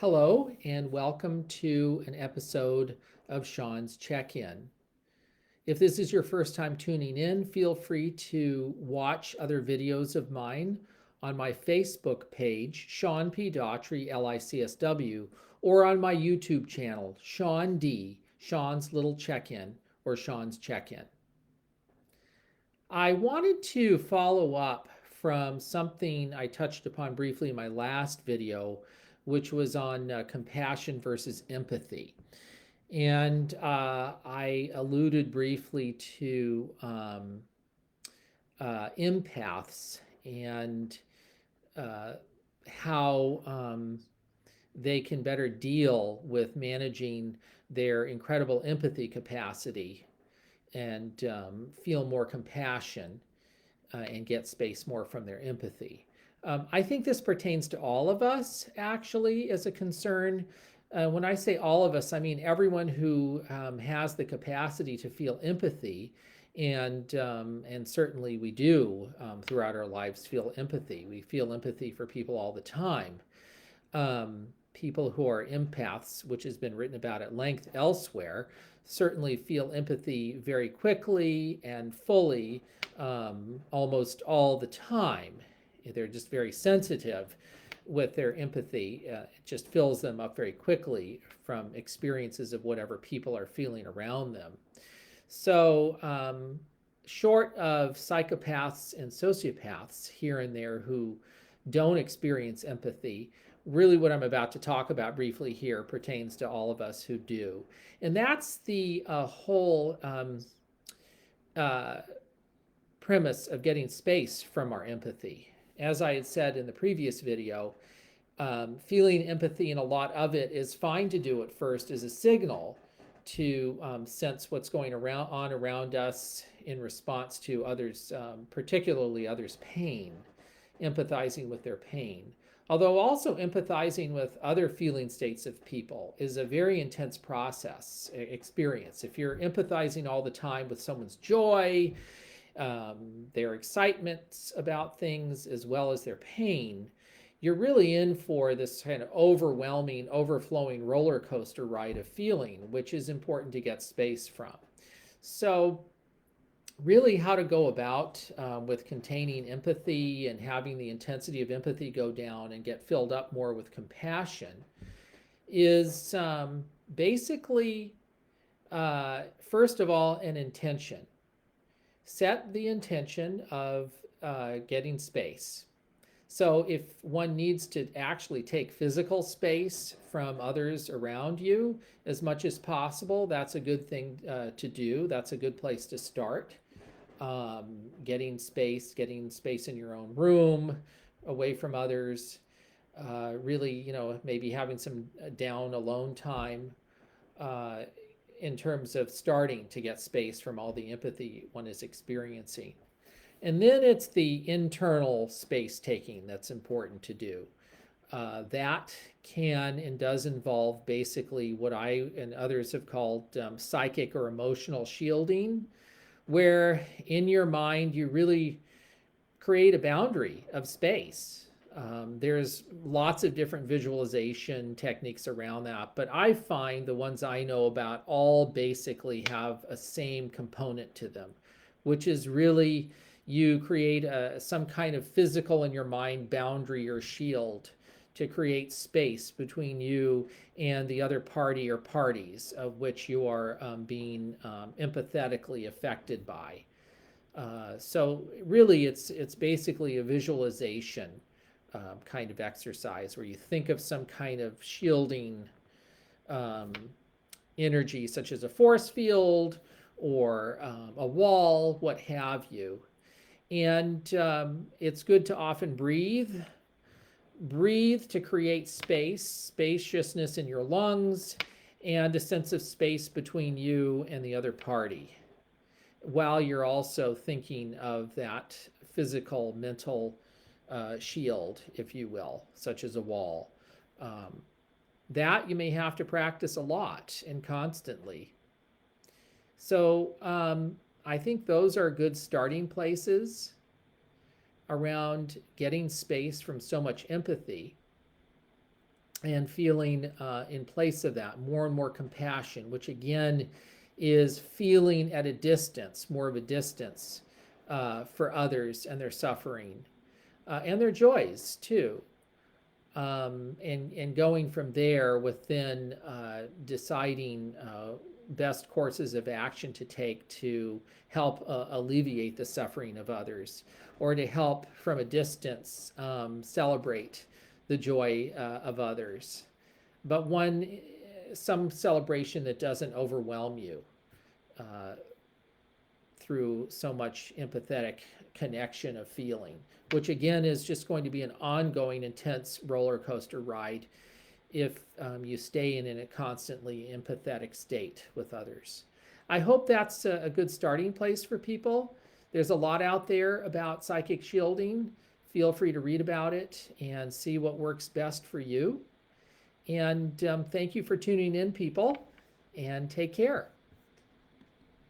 Hello, and welcome to an episode of Sean's Check In. If this is your first time tuning in, feel free to watch other videos of mine on my Facebook page, Sean P. Daughtry, LICSW, or on my YouTube channel, Sean D., Sean's Little Check In, or Sean's Check In. I wanted to follow up from something I touched upon briefly in my last video, which was on compassion versus empathy. And I alluded briefly to empaths and uh, how they can better deal with managing their incredible empathy capacity and feel more compassion and get space more from their empathy. I think this pertains to all of us, actually, as a concern. When I say all of us, I mean everyone who has the capacity to feel empathy, and certainly we do throughout our lives feel empathy. We feel empathy for people all the time. People who are empaths, which has been written about at length elsewhere, certainly feel empathy very quickly and fully, almost all the time. They're just very sensitive with their empathy. It just fills them up very quickly from experiences of whatever people are feeling around them. So, short of psychopaths and sociopaths here and there who don't experience empathy, really what I'm about to talk about briefly here pertains to all of us who do. And that's the whole uh, premise of getting space from our empathy. As I had said in the previous video, feeling empathy, and a lot of it is fine to do at first as a signal to sense what's going on around us in response to others, particularly others' pain, empathizing with their pain. Although also empathizing with other feeling states of people is a very intense experience. If you're empathizing all the time with someone's joy, their excitements about things, as well as their pain, you're really in for this kind of overwhelming, overflowing roller coaster ride of feeling, which is important to get space from. So, really, how to go about with containing empathy and having the intensity of empathy go down and get filled up more with compassion is basically, first of all, an intention. Set the intention of getting space. So if one needs to actually take physical space from others around you as much as possible, that's a good thing to do. That's a good place to start. Getting space in your own room, away from others. Really, maybe having some down alone time uh, in terms of starting to get space from all the empathy one is experiencing. And then it's the internal space taking that's important to do. That can and does involve basically what I and others have called psychic or emotional shielding, where in your mind you really create a boundary of space. There's lots of different visualization techniques around that, but I find the ones I know about all basically have a same component to them, which is really you create some kind of physical in your mind boundary or shield to create space between you and the other party or parties of which you are being empathetically affected by. So really, it's basically a visualization kind of exercise where you think of some kind of shielding um, energy, such as a force field or a wall, what have you. And it's good to often breathe to create spaciousness in your lungs, and a sense of space between you and the other party, while you're also thinking of that physical, mental shield, if you will, such as a wall. Um, that you may have to practice a lot and constantly. So I think those are good starting places around getting space from so much empathy. and feeling in place of that more and more compassion, which again is feeling at a distance, more of a distance for others and their suffering and their joys too. And going from there within deciding best courses of action to take to help alleviate the suffering of others, or to help from a distance celebrate the joy of others, but some celebration that doesn't overwhelm you through so much empathetic connection of feeling, which again is just going to be an ongoing intense roller coaster ride if you stay in a constantly empathetic state with others. I hope that's a good starting place for people. There's a lot out there about psychic shielding. Feel free to read about it and see what works best for you. And thank you for tuning in, people, and take care.